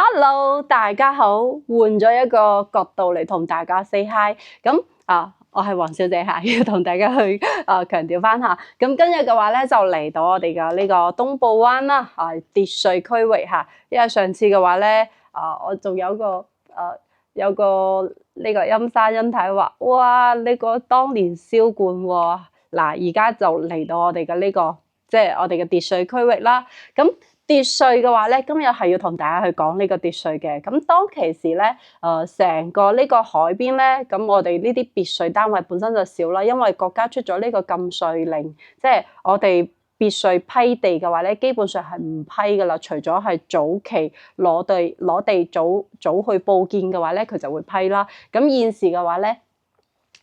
Hello，大家好，換咗一個角度嚟同大家 say hi。我係黃小姐嚇，要同大家去強調翻下。咁今日嘅話咧，就嚟到我哋嘅呢個東部灣啦，跌稅區域嚇。因為上次嘅話咧，我仲有個呢個陰山欣太話，哇！呢個當年銷冠喎。嗱，而家就嚟到我哋嘅呢個，即係我哋嘅跌稅區域啦。咁跌稅嘅話咧，今日係要同大家去講呢個跌稅嘅。咁當其時咧，成個呢個海邊咧，咁我哋呢啲別墅單位本身就少啦，因為國家出咗呢個禁稅令，即係我哋別墅批地嘅話咧，基本上係唔批噶啦。除咗係早期攞地早去報建嘅話咧，佢就會批啦。咁現時嘅話咧，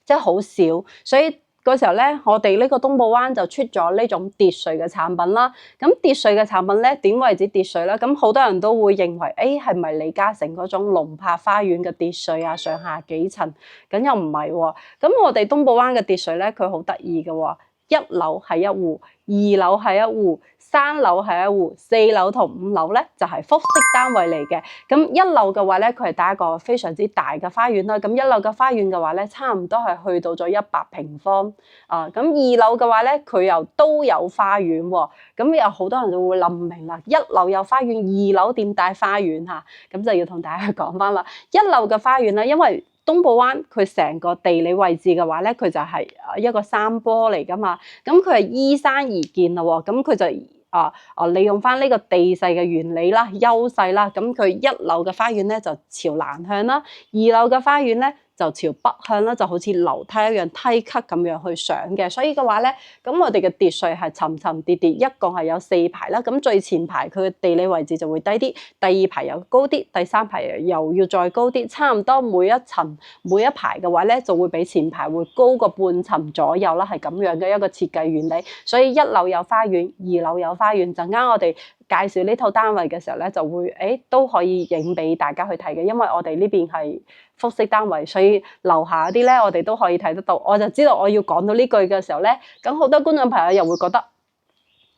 即係好少，所以嗰時候咧，我哋呢個東部灣就出咗呢種跌稅嘅產品啦。咁跌稅嘅產品咧，點為之跌稅咧？咁好多人都會認為，係咪李嘉誠嗰種龍柏花園嘅跌稅啊？上下幾層？咁又唔係喎。咁我哋東部灣嘅跌稅咧，佢好得意嘅喎。一樓係一戶，二樓係一戶，三樓係一戶，四樓同五樓咧就係複式單位嚟嘅。咁一樓嘅話咧，佢係打一個非常之大嘅花園啦。咁一樓嘅花園嘅話咧，差唔多係去到咗100平方。咁二樓嘅話咧，佢又都有花園喎。咁有好多人就會諗唔明啦，一樓有花園，二樓點帶花園嚇？咁就要同大家講翻啦。一樓嘅花園咧，因為東部灣佢成個地理位置嘅話咧，佢就係一個山坡嚟噶嘛，咁佢係依山而建啦喎，咁佢就利用翻呢個地勢嘅原理啦、優勢啦，咁佢一樓嘅花園咧就朝南向啦，二樓嘅花園咧就朝北向啦，就好似樓梯一樣梯級咁樣去上嘅，所以嘅話咧，咁我哋嘅跌稅係層層跌跌，一共係有4排啦。咁最前排佢嘅地理位置就會低啲，第二排又高啲，第三排又要再高啲，差唔多每一層每一排嘅話咧，就會比前排會高個半層左右啦，係咁樣嘅一個設計原理。所以一樓有花園，二樓有花園。陣間我哋介紹呢套單位嘅時候咧，就會都可以影俾大家去睇嘅，因為我哋呢邊係複式單位，所以樓下啲咧我哋都可以睇得到。我就知道我要講到呢句嘅時候咧，咁好多觀眾朋友又會覺得，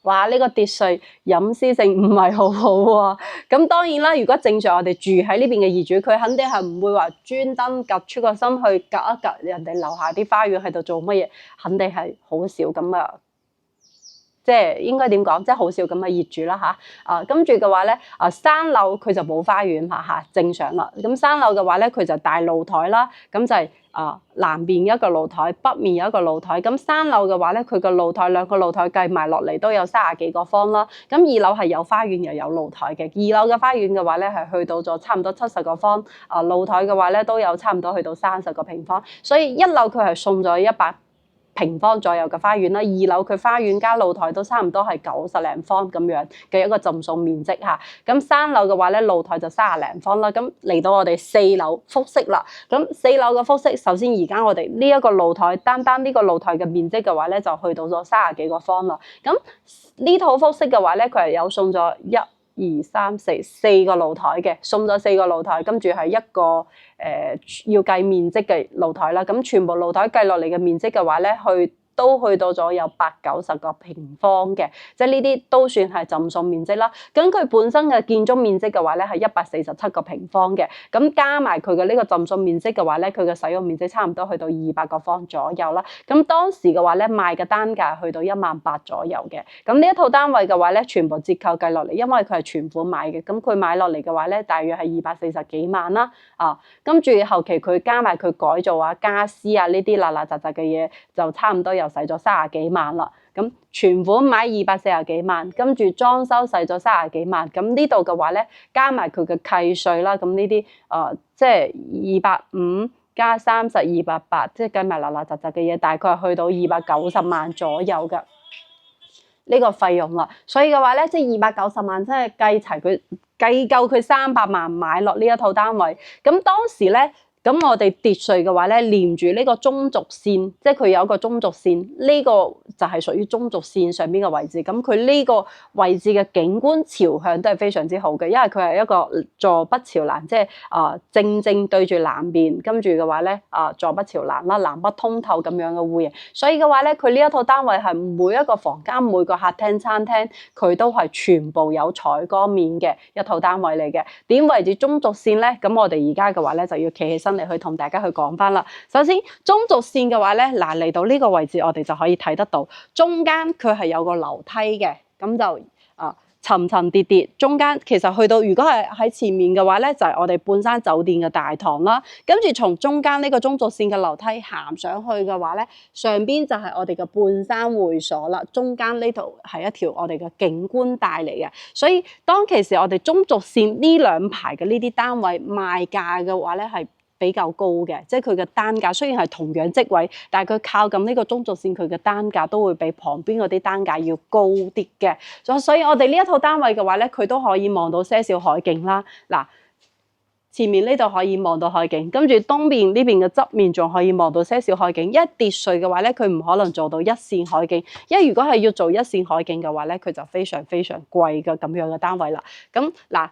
哇！呢個跌稅隱私性唔係好好喎。咁當然啦，如果正常我哋住喺呢邊嘅業主，佢肯定係唔會話專登夾出個心去夾一夾人哋樓下啲花園喺度做乜嘢，肯定係好少咁啊。即係應該點講？即係好少咁嘅業主啦嚇。跟住嘅話咧，三樓佢就冇花園嚇，正常啦。咁三樓嘅話咧，佢就大露台啦。咁就係南邊一個露台，北面有一個露台。咁三樓嘅話咧，佢個露台兩個露台計埋落嚟都有30幾個方啦。咁二樓係有花園又有露台嘅。二樓嘅花園嘅話咧，係去到咗差唔多70個方。露台嘅話咧，都有差唔多去到30個平方。所以一樓佢係送咗100平方左右嘅花園啦，二樓佢花園加露台都差唔多係90零方咁樣嘅一個贈送面積嚇。咁三樓嘅話咧，露台就30零方啦。咁嚟到我哋4樓複式啦。咁4樓嘅複式，首先而家我哋呢一個露台，單呢個露台嘅面積嘅話咧，就去到咗30幾個方啦。咁呢套複式嘅話咧，佢係有送咗1、2、3、4個露台嘅，送咗4個露台，跟住係一個要計面積嘅露台啦。咁全部露台計落嚟嘅面積嘅話咧，都去到咗有80-90個平方嘅，即係呢啲都算係贈送面積啦。咁佢本身嘅建築面積嘅話咧係147個平方嘅，咁加埋佢嘅呢個贈送面積嘅話咧，佢嘅使用面積差唔多去到200個方左右啦。咁當時嘅話咧，賣嘅單價去到18000左右嘅。咁呢一套單位嘅話咧，全部折扣計落嚟，因為佢係全款買嘅，咁佢買落嚟嘅話咧，大約係240幾萬啦。跟住後期佢加埋佢改造啊、家私啊呢啲垃垃雜雜嘅嘢，就差唔多又使咗30幾萬啦。咁全款買240幾萬，跟住裝修使咗30幾萬。咁呢度嘅話咧，加埋佢嘅契稅啦，咁呢啲即係250加30 280，即係計埋垃垃雜雜嘅嘢，大概係去到290萬左右嘅呢個費用啦。所以嘅話咧，即係290萬，即係計夠佢300萬買落呢一套單位。咁當時咧，咁我哋跌碎嘅話咧，連住呢個中軸線，即係佢有一個中軸線，呢個就係屬於中軸線上邊嘅位置。咁佢呢個位置嘅景觀朝向都係非常之好嘅，因為佢係一個坐北朝南，即係正對住南邊，跟住嘅話咧坐北朝南啦，南北通透咁樣嘅戶型。所以嘅話咧，佢呢一套單位係每一個房間、每個客廳、餐廳，佢都係全部有採光面嘅一套單位嚟嘅。點為之中軸線咧？咁我哋而家嘅話咧就要企起身嚟去同大家去講翻啦。首先中軸線嘅話咧，嗱嚟到呢個位置，我哋就可以睇得到中間佢係有個樓梯嘅，咁就層層疊疊，中間其實去到如果係喺前面嘅話咧，就係我哋半山酒店嘅大堂啦。跟住從中間呢個中軸線嘅樓梯行上去嘅話咧，上邊就係我哋嘅半山會所啦。中間呢度係一條我哋嘅景觀帶嚟嘅，所以當其時我哋中軸線呢兩排嘅呢啲單位賣價嘅話咧係比較高嘅，即係佢嘅單價雖然係同樣職位，但係佢靠近呢個中軸線，佢嘅單價都會比旁邊嗰啲單價要高啲嘅。所以我哋呢一套單位嘅話咧，佢都可以望到些少海景啦。嗱，前面呢度可以望到海景，跟住東邊呢邊嘅側面仲可以望到些少海景。一跌碎嘅話咧，佢唔可能做到一線海景，因為如果係要做一線海景嘅話咧，佢就非常非常貴嘅咁樣嘅單位啦。咁嗱。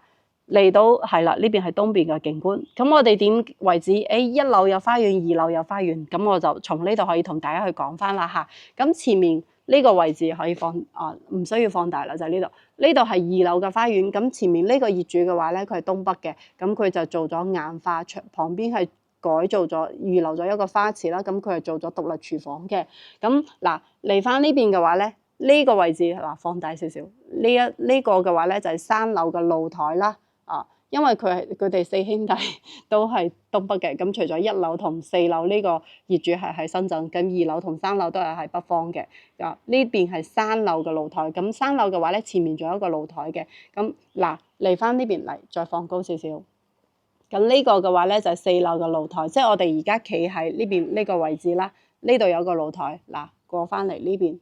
嚟到係啦，呢邊係東邊嘅景觀。咁我哋點為止？一樓有花園，二樓有花園。咁我就從呢度可以同大家去講翻啦嚇。咁前面呢個位置可以放唔需要放大啦，就係呢度。呢度係二樓嘅花園。咁前面呢個業主嘅話咧，佢係東北嘅，咁佢就做咗硬化牆，旁邊係改造咗預留咗一個花池啦。咁佢係做咗獨立廚房嘅。咁嗱嚟翻呢邊嘅話咧，呢個位置嗱放大少少，呢個嘅話咧就係3樓嘅露台啦。因為佢哋4兄弟都係東北嘅，咁除咗1樓同4樓呢個業主係喺深圳，咁2樓同3樓都係喺北方嘅。呢邊係3樓嘅露台，咁3樓嘅話咧，前面仲有一個露台嘅。咁嗱嚟翻呢邊嚟，再放高少少。咁呢個嘅話咧就係4樓嘅露台，即係我哋而家企喺呢邊呢個位置啦。呢度有個露台，嗱過翻嚟呢邊。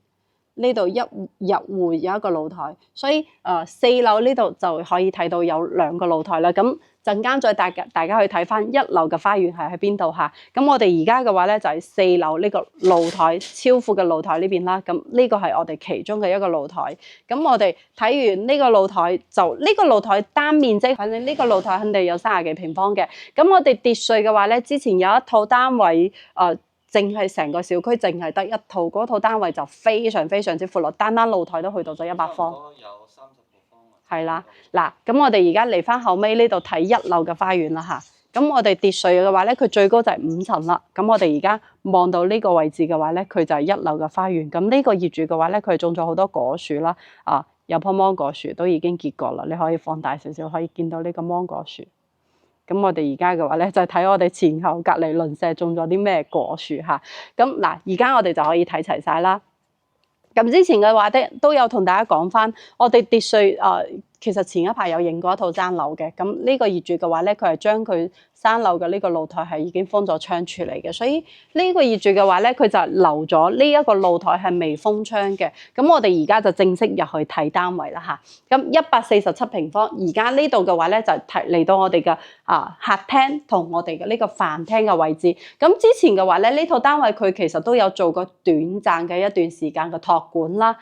呢度一入會有一個露台，所以4樓呢度就可以睇到有2個露台啦。咁陣間再大家去睇翻1樓嘅花園係喺邊度嚇。咁我哋而家嘅話咧就係4樓呢個露台，超闊嘅露台呢邊啦。咁呢個係我哋其中嘅一個露台。咁我哋睇完呢個露台，就呢個露台單面積，反正呢個露台肯定有30幾平方嘅。咁我哋跌碎嘅話咧，之前有一套單位淨係成個小區淨係得一套，嗰套單位就非常非常之闊落，單露台都去到咗100方。有30個方。係啦，嗱，咁我哋而家嚟翻後尾呢度睇1樓嘅花園啦嚇。咁我哋跌碎嘅話咧，佢最高就係5層啦。咁我哋而家望到呢個位置嘅話咧，佢就係1樓嘅花園。咁呢個業主嘅話咧，佢種咗好多果樹啦，有棵芒果樹都已經結果啦。你可以放大少少，可以見到呢個芒果樹。咁我哋而家嘅話咧，就睇我哋前後隔離鄰舍種咗啲咩果樹嚇。咁嗱，而家我哋就可以睇齊晒啦。咁之前嘅話咧，都有同大家講翻，我哋跌碎其實前一排有影過一套3樓嘅。咁呢個業主嘅話咧，佢係將佢3樓嘅呢個露台係已經封咗窗處理嘅，所以呢個業主嘅話咧，佢就留咗呢一個露台係未封窗嘅。咁我哋而家就正式入去睇單位啦嚇。咁147平方，而家呢度嘅話咧就嚟到我哋嘅客廳同我哋嘅呢個飯廳嘅位置。咁之前嘅話咧，呢套單位佢其實都有做過短暫嘅一段時間嘅託管啦。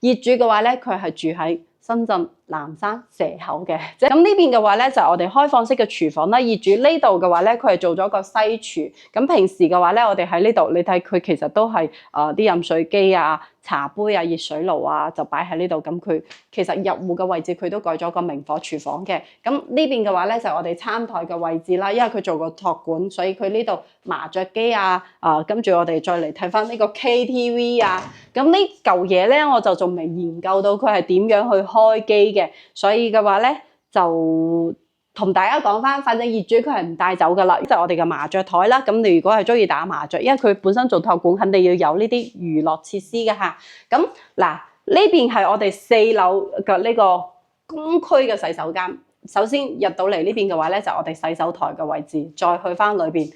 業主嘅話咧，佢係住喺深圳南山蛇口嘅，咁呢邊嘅話咧就係我哋開放式嘅廚房啦。業主呢度嘅話咧，佢係做咗個西廚。咁平時嘅話咧，我哋喺呢度，你睇佢其實都係啲飲水機啊、茶杯啊、熱水爐啊，就擺喺呢度。咁佢其實入戶嘅位置佢都改咗個明火廚房嘅。咁呢邊嘅話咧就係我哋餐台嘅位置啦，因為佢做過託管，所以佢呢度麻雀機啊，跟住我哋再嚟睇翻呢個 KTV 啊。咁呢嚿嘢咧，我就仲未研究到佢係點樣去開機嘅，所以嘅話咧就同大家講翻，反正業主佢係唔帶走噶啦，就係我哋嘅麻雀台啦。咁你如果係中意打麻雀，因為佢本身做託管，肯定要有呢啲娛樂設施嘅嚇。咁嗱，呢邊係我哋4樓嘅呢個公區嘅洗手間。首先入到嚟呢邊嘅話咧，就係我哋洗手台嘅位置，再去翻裏邊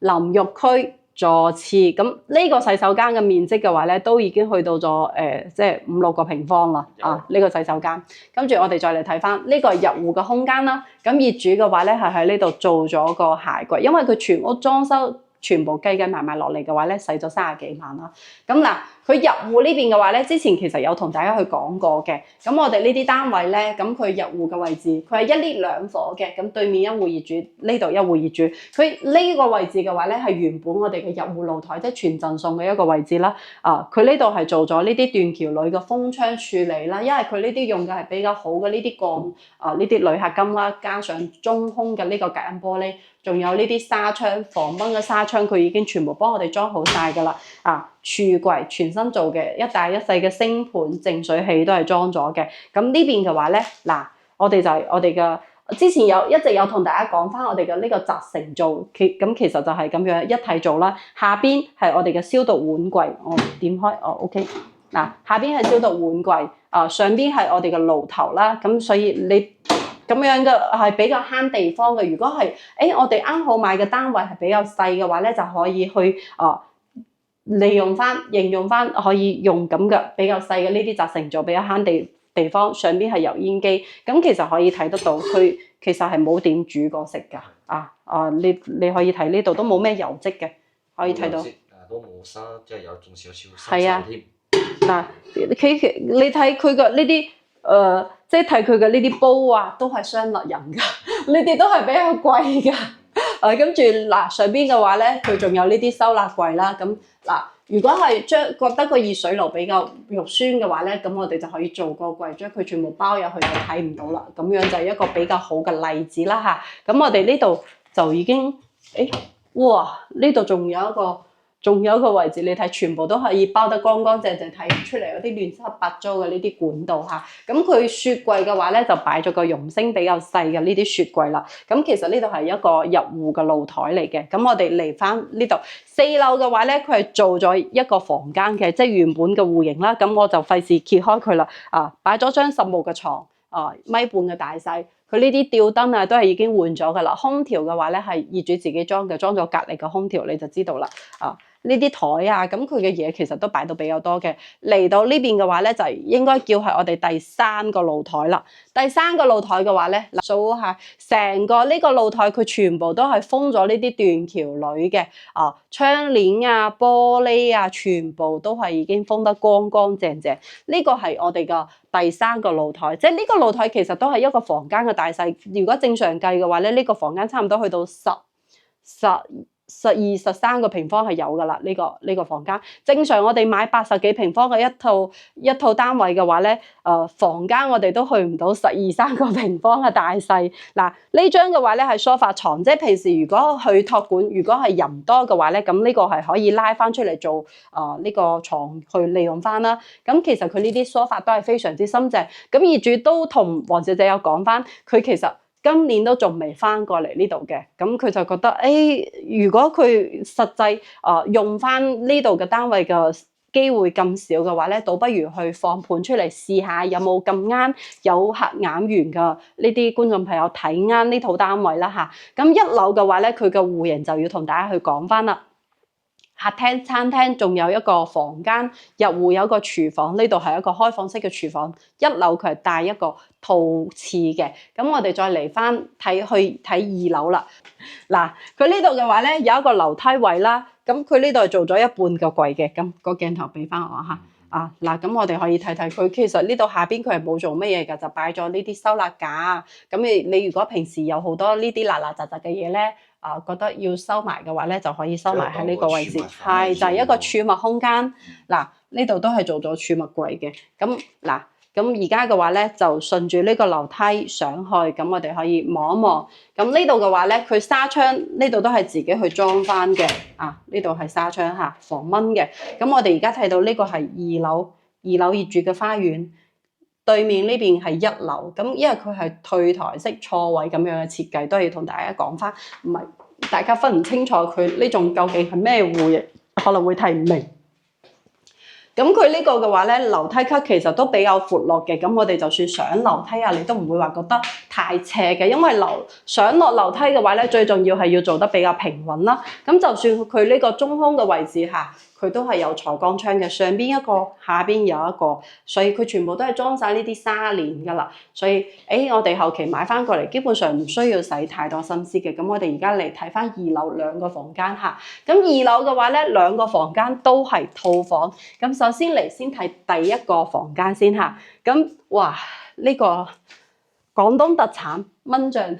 淋浴區。座廁。咁呢個洗手間嘅面積嘅話咧，都已經去到咗即係5-6個平方啦。呢個洗手間，跟住我哋再嚟睇翻呢個入戶嘅空間啦。咁業主嘅話咧係喺呢度做咗個鞋櫃，因為佢全屋裝修全部計計埋埋落嚟嘅話咧，使咗30幾萬啦。咁嗱，佢入戶呢邊嘅話咧，之前其實有同大家去講過嘅。咁我哋呢啲單位咧，咁佢入戶嘅位置，佢係1 lift 2伙嘅。咁對面一戶業主，呢度一戶業主，佢呢個位置嘅話咧，係原本我哋嘅入戶露台，即係全贈送嘅一個位置啦。佢呢度係做咗呢啲斷橋鋁嘅封窗處理啦，因為佢呢啲用嘅係比較好嘅呢啲鋼呢啲鋁合金啦，加上中空嘅呢個隔音玻璃。仲有呢啲紗窗，防蚊嘅紗窗，佢已經全部幫我哋裝好晒㗎啦。櫥櫃全新做嘅，一大一細嘅星盤、淨水器都係裝咗嘅。咁呢邊嘅話咧，嗱，我哋就係我哋嘅之前一直有同大家講翻我哋嘅呢個集成做，咁其實就係咁樣一體做啦。下邊係我哋嘅消毒碗櫃，我點開OK。嗱，下邊係消毒碗櫃，上邊係我哋嘅爐頭啦。咁所以你咁樣嘅係比較慳地方嘅。如果係我哋啱好買嘅單位係比較細嘅話咧，就可以去利用翻、應用翻，可以用咁嘅比較細嘅呢啲集成做，比較慳地方。上邊係油煙機，咁其實可以睇得到，佢其實係冇點煮過食㗎。你可以睇呢度都冇咩油漬嘅，可以睇到。都冇沙，即係有仲少少沙沙添。嗱，你睇佢嘅呢啲即係睇佢嘅呢啲煲啊，都係雙立人㗎，呢啲都係比較貴㗎。跟住嗱，上邊嘅話咧，佢仲有呢啲收納櫃啦。咁嗱，如果係覺得個熱水爐比較肉酸嘅話咧，咁我哋就可以做個櫃，將佢全部包入去就睇唔到啦。咁樣就係一個比較好嘅例子啦嚇。咁我哋呢度就已經哇！呢度仲有一個位置，你睇全部都可以包得乾乾淨淨，睇唔出嚟嗰啲亂七八糟嘅呢啲管道嚇。咁佢雪櫃嘅話咧，就擺咗個容聲比較細嘅呢啲雪櫃啦。咁其實呢度係一個入戶嘅露台嚟嘅。咁我哋嚟翻呢度4樓嘅話咧，佢係做咗一個房間嘅，即係原本嘅戶型啦。咁我就費事揭開佢啦。擺咗張實木嘅床，1.5米嘅大細。佢呢啲吊燈都係已經換咗㗎啦。空調嘅話咧係業主自己裝嘅，裝咗隔離嘅空調你就知道啦。呢啲台咁佢嘅嘢其實都擺到比較多嘅。嚟到呢邊嘅話咧，就應該叫係我哋第3個露台啦。第3個露台嘅話咧，數下成個呢個露台，佢全部都係封咗呢啲斷橋鋁嘅。窗簾玻璃全部都係已經封得乾乾淨淨。呢個係我哋嘅第3個露台，即係呢個露台其實都係一個房間嘅大細。如果正常計嘅話咧，呢個房間差唔多去到12、13個平方係有㗎啦。呢個房間正常我哋買80幾平方嘅一套單位嘅話咧，房間我哋都去唔到12、13個平方嘅大細。嗱，呢張嘅話咧係梳化床，即係平時如果去託管，如果係人多嘅話咧，咁呢個係可以拉翻出嚟做呢個床去利用翻啦。咁其實佢呢啲梳化都係非常之新淨。咁業主都同黃小姐有講翻，佢其實今年都仲未翻過嚟呢度嘅，咁佢就覺得如果佢實際用翻呢度嘅單位嘅機會咁少嘅話咧，倒不如去放盤出嚟試下有冇咁啱有合眼緣嘅呢啲觀眾朋友睇啱呢套單位啦嚇。咁1樓嘅話咧，佢嘅戶型就要同大家去講翻啦。客廳、餐廳，仲有一個房間，入戶有一個廚房，呢度係一個開放式嘅廚房。1樓佢係帶一個套廁嘅。咁我哋再嚟翻去睇2樓啦。嗱，佢呢度嘅話咧有一個樓梯位啦。咁佢呢度係做咗一半嘅櫃嘅。咁個鏡頭俾翻我嚇。嗱，咁我哋可以睇睇佢，其實呢度下邊佢係冇做乜嘢㗎，就擺咗呢啲收納架。咁你如果平時有好多呢啲邋邋雜雜嘅嘢咧，覺得要收埋嘅話咧，就可以收埋喺呢個位置，係就係一個儲物空間。嗱，呢度都係做咗儲物櫃嘅。咁而家嘅話咧，就順住呢個樓梯上去，咁我哋可以望一望。咁呢度嘅話咧，佢紗窗呢度都係自己去裝翻嘅。呢度係紗窗防蚊嘅。咁我哋而家睇到呢個係2樓業主嘅花園。對面呢邊係1樓，咁因為佢係退台式錯位咁樣嘅設計，都係要同大家講翻，唔係大家分唔清楚佢呢種究竟係咩戶型，可能會睇唔明。咁佢呢個嘅話咧，樓梯級其實都比較闊落嘅，咁我哋就算上樓梯你都唔會話覺得太斜嘅，因為上落樓梯嘅話咧，最重要係要做得比較平穩啦。咁就算佢呢個中空嘅位置下，佢都係有採光窗嘅，上邊一個，下邊有一個，所以佢全部都係裝晒呢啲紗簾噶啦。所以我哋後期買翻過嚟，基本上唔需要使太多心思嘅。咁我哋而家嚟睇翻2樓2個房間嚇。咁2樓嘅話咧，2個房間都係套房。咁首先嚟先睇第一個房間先嚇。咁哇，呢個廣東特產蚊帳。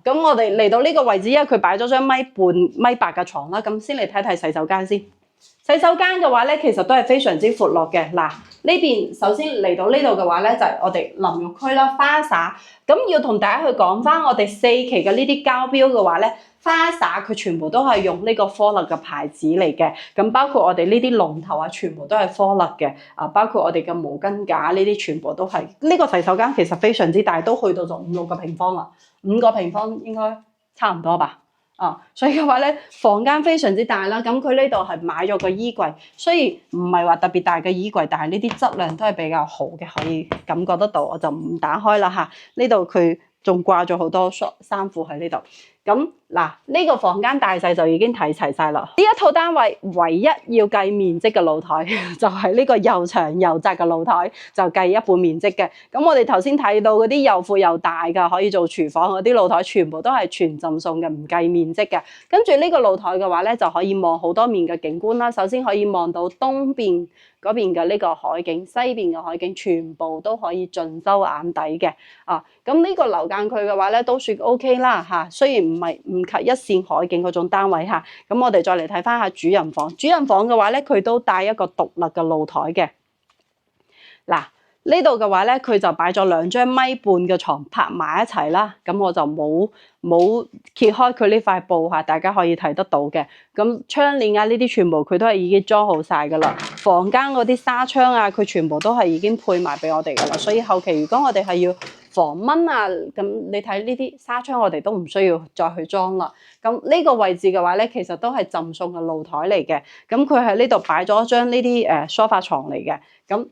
咁我哋嚟到呢個位置，因為佢擺咗張1.5米嘅床啦。咁先嚟睇睇洗手間先。洗手間嘅話咧，其實都係非常之闊落嘅。嗱，呢邊首先嚟到呢度嘅話咧，就係我哋淋浴區啦，花灑。咁要同大家去講翻我哋4期嘅呢啲膠標嘅話咧，花灑佢全部都係用呢個科勒嘅牌子嚟嘅。咁包括我哋呢啲龍頭啊，全部都係科勒嘅。包括我哋嘅毛巾架呢啲，全部都係。呢個洗手間其實非常之大，都去到咗5、6個平方啦。5個平方應該差唔多吧。所以嘅話咧，房間非常之大啦。咁佢呢度係買咗個衣櫃，雖然唔係話特別大嘅衣櫃，但係呢啲質量都係比較好嘅，可以感覺得到。我就唔打開啦嚇。呢度佢仲掛咗好多衫褲喺呢度。咁嗱，呢個房間大細就已經睇齊晒啦。呢一套單位唯一要計面積嘅露台，就係呢個又長又窄嘅露台，就計1半面積嘅。咁我哋頭先睇到嗰啲又闊又大嘅，可以做廚房嗰啲露台，全部都係全浸送嘅，唔計面積嘅。跟住呢個露台嘅話咧，就可以望好多面嘅景觀啦。首先可以望到東邊嗰邊嘅呢個海景，西邊嘅海景，全部都可以盡收眼底嘅。咁呢個樓間區嘅話咧，都算 OK 啦嚇。雖然唔及一線海景嗰種單位嚇。咁我哋再嚟睇翻下主人房。主人房嘅話咧，佢都帶一個獨立嘅露台嘅。嗱，呢度嘅話咧，佢就擺咗2張1.5米嘅床拍埋一齊啦。咁我就冇揭開佢呢塊布嚇，大家可以睇得到嘅。咁窗簾啊，呢啲全部佢都係已經裝好晒噶啦。房間嗰啲紗窗啊，佢全部都係已經配埋俾我哋噶啦。所以後期如果我哋係要防蚊啊，咁你睇呢啲紗窗，我哋都唔需要再去裝啦。咁呢個位置嘅話咧，其實都係贈送嘅露台嚟嘅。咁佢喺呢度擺咗一張呢啲梳化床嚟嘅。咁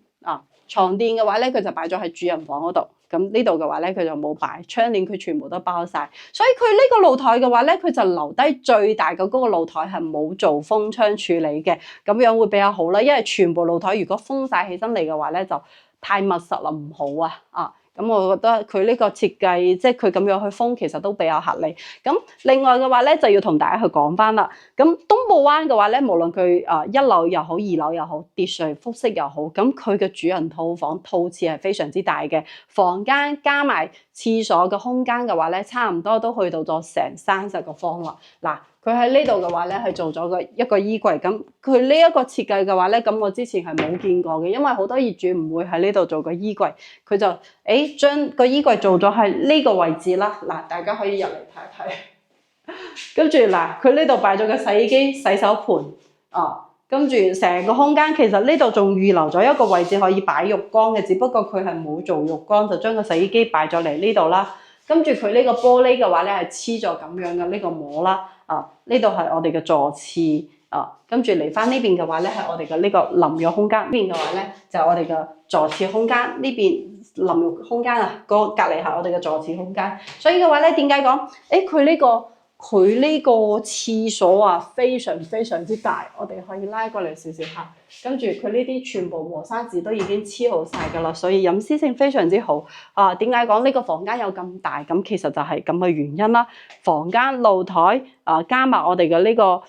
床墊嘅話咧，佢就擺咗喺主人房嗰度。咁呢度嘅話咧，佢就冇擺窗簾，佢全部都包晒。所以佢呢個露台嘅話咧，佢就留低最大嘅嗰個露台係冇做封窗處理嘅，咁樣會比較好啦。因為全部露台如果封晒起身嚟嘅話咧，就太密實啦，唔好啊。咁我覺得佢呢個設計，即係佢咁樣去封，其實都比較合理。咁另外嘅話咧，就要同大家去講翻啦。咁東部灣嘅話咧，無論佢1樓又好，2樓又好，跌睡複式又好，咁佢嘅主人套房套廁係非常之大嘅，房間加埋廁所嘅空間嘅話咧，差唔多都去到咗成30個方啦。嗱。佢喺呢度嘅話咧，係做咗一個衣櫃。咁佢呢一個設計嘅話咧，咁我之前係冇見過嘅，因為好多業主唔會喺呢度做個衣櫃，佢就將個衣櫃做咗喺呢個位置啦。嗱，大家可以入嚟睇睇。跟住嗱，佢呢度擺咗個洗衣機、洗手盆跟住成個空間其實呢度仲預留咗一個位置可以擺浴缸嘅，只不過佢係冇做浴缸，就將個洗衣機擺咗嚟呢度啦。跟住佢呢個玻璃嘅話咧，係黐咗咁樣嘅呢個膜啦。呢度係我哋嘅座廁。跟住嚟翻呢邊嘅話咧，係我哋嘅呢個淋浴空間。呢邊嘅話咧，就係我哋嘅座廁空間。呢邊淋浴空間隔離係我哋嘅座廁空間。所以嘅話咧，點解講？佢呢個廁所啊，非常非常之大，我哋可以拉過嚟少少下。跟住佢呢啲全部磨砂紙都已經黐好晒㗎啦，所以隱私性非常之好。點解講呢個房間有咁大？咁其實就係咁嘅原因啦。房間露台加埋我哋嘅呢個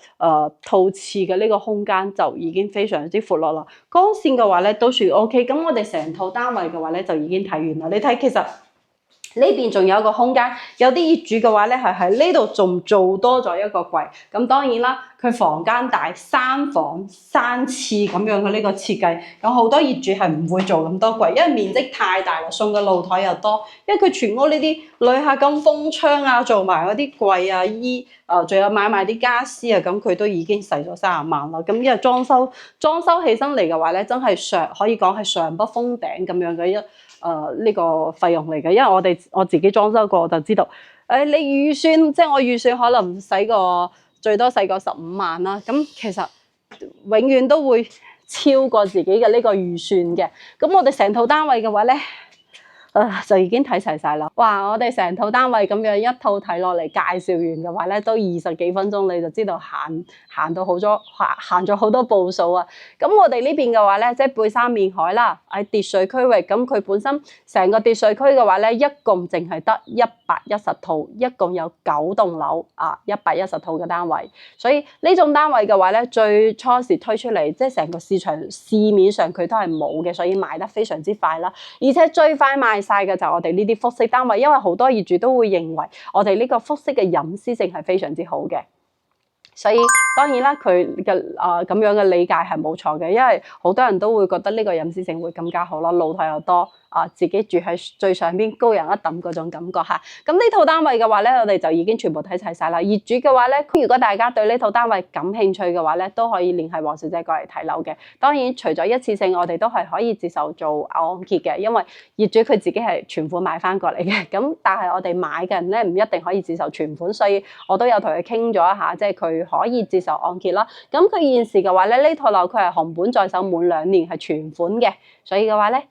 套廁嘅呢個空間就已經非常之闊落啦。光線嘅話咧都算 OK。咁我哋成套單位嘅話咧就已經睇完啦。你睇其實。呢邊仲有一個空間，有啲業主嘅話咧係喺呢度仲做多咗一個櫃。咁當然啦，佢房間大3房3廁咁樣嘅呢個設計，咁好多業主係唔會做咁多櫃，因為面積太大啦，送嘅露台又多。因為佢全屋呢啲旅客咁封窗啊，做埋嗰啲櫃啊、仲有買埋啲家私啊，咁佢都已經使咗30萬啦。咁因為裝修起身嚟嘅話咧，真係可以講係上不封頂咁樣嘅呢個費用嚟嘅，因為我自己裝修過，我就知道。你預算即係我預算可能最多使過15萬啦。咁其實永遠都會超過自己嘅呢個預算嘅。咁我哋成套單位嘅話咧，就已經睇齊晒啦。哇！我哋成套單位咁樣一套睇落嚟介紹完嘅話咧，都20幾分鐘，你就知道行到行咗好多步數啊！咁我哋呢邊嘅話咧，即係背山面海啦，喺跌稅區域，咁佢本身成個跌稅區嘅話咧，一共淨係得110套，一共有9棟樓啊，110套嘅單位。所以呢種單位嘅話咧，最初時推出嚟，即係成個市面上佢都係冇嘅，所以賣得非常之快啦。而且最快賣晒嘅就係我哋呢啲複式單位，因為好多業主都會認為我哋呢個複式嘅隱私性係非常之好嘅。所以當然啦，佢嘅咁樣嘅理解係冇錯嘅，因為好多人都會覺得呢個隱私性會更加好咯，露台又多自己住喺最上邊高人一等嗰種感覺嚇。咁呢套單位嘅話咧，我哋就已經全部睇齊晒啦。業主嘅話咧，如果大家對呢套單位感興趣嘅話咧，都可以聯繫黃小姐過嚟睇樓嘅。當然除咗一次性，我哋都係可以接受做按揭嘅，因為業主佢自己係全款買翻過嚟嘅。咁但係我哋買嘅人咧，唔一定可以接受全款，所以我都有同佢傾咗一下，即係佢可以接受按揭啦。咁佢現時嘅話咧，呢套樓佢係紅本在手滿2年係全款嘅，所以嘅話咧，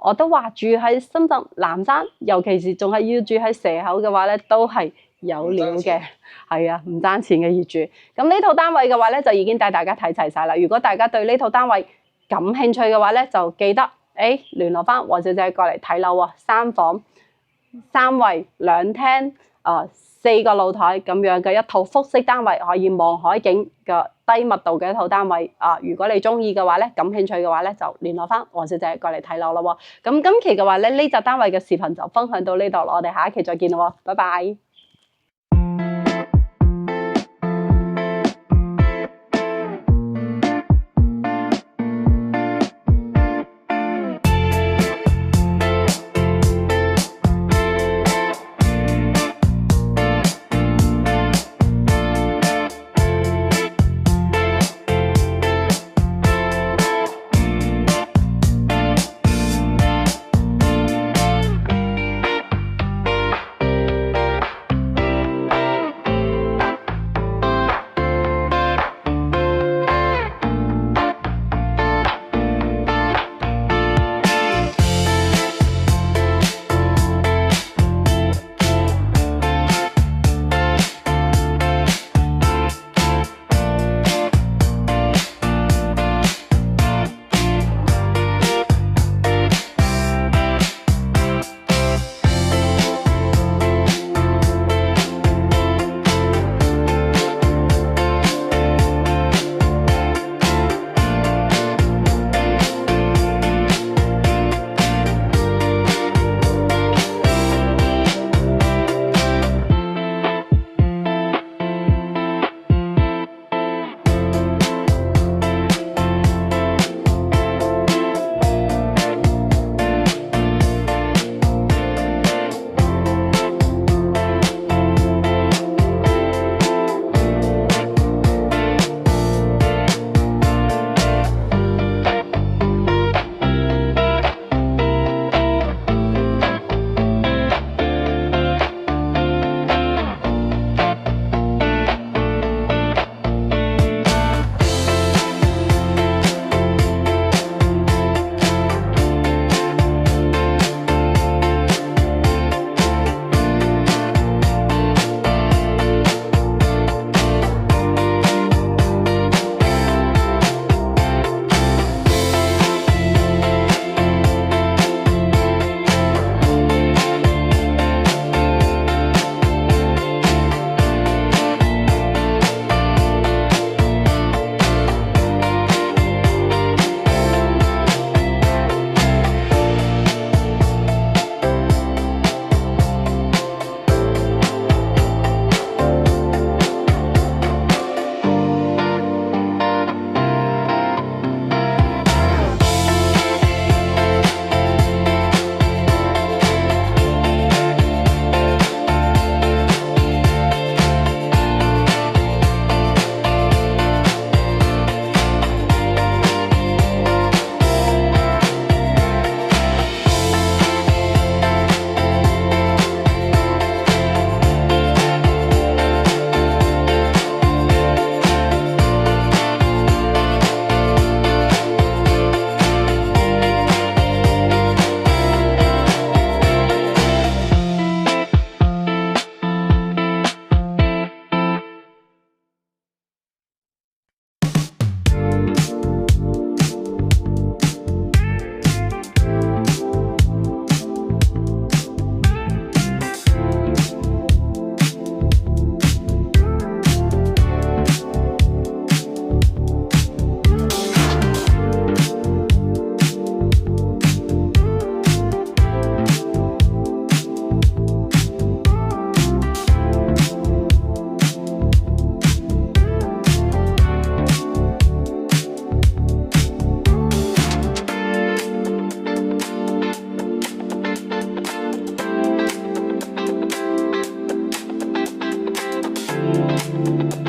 我都話住喺深圳南山，尤其是仲係要住喺蛇口嘅話咧，都係有料嘅，係啊，唔爭錢嘅業主。咁呢套單位嘅話咧，就已經帶大家睇齊晒啦。如果大家對呢套單位感興趣嘅話咧，就記得聯絡翻黃小姐過嚟睇樓喎，3房3衛2廳4個露台咁樣嘅一套複式單位，可以望海景嘅低密度嘅一套單位如果你中意嘅話咧，感興趣嘅話咧，就聯絡翻黃小姐過嚟睇樓咯喎。咁今期嘅話咧，呢集單位嘅視頻就分享到呢度啦，我哋下一期再見咯喎，拜拜。拜。